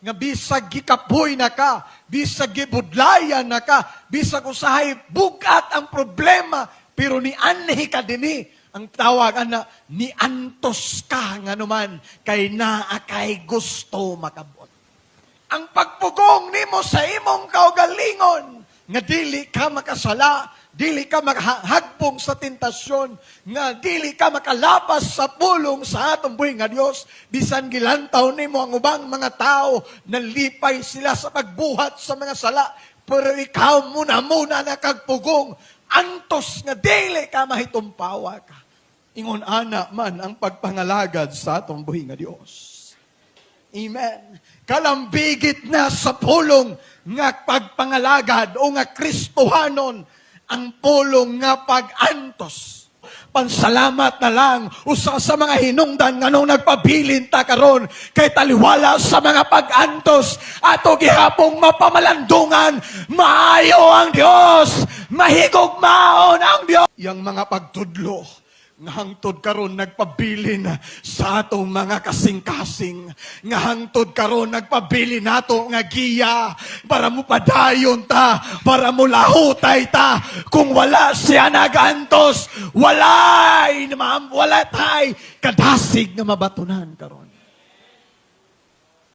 nga bisag gikapoy na ka, bisag gibudlayan na ka, bisag usahay bugat ang problema, pero ni anhi ka dini, ang tawag na ni antos ka nga naman, kay naa kay gusto makabot. Ang pagpugong nimo sa imong kaugalingon, nga dili ka makasala, dili ka makahagbong sa tentasyon, nga dili ka makalabas sa pulong sa atong buhi nga Dios, bisan gilantaw nimo ang ubang mga tao, nalipay sila sa pagbuhat sa mga sala, pero ikaw muna nakagpugong, antos nga dili ka mahitumpawa ka. Ingon ana man ang pagpangalagad sa atong buhi nga Dios. Amen. Kalambigit na sa pulong nga pagpangalagad o nga Kristohanon ang pulong nga pag-antos. Pansalamat na lang usa sa mga hinungdan nga nung nagpabilin ta karon kay taliwala sa mga pag-antos ato gihapong mapamalandungan, maayo ang Dios, mahigugmaon ang Dios. Yang mga pagtudlo nga hangtod karon nagpabilin sa atong mga kasing-kasing, nga hangtod karon nagpabilin nato nga giya para mo padayon ta, para mo lahutay ta. Kung wala siya nagantos, wala tay kadasig nga mabatunan karon.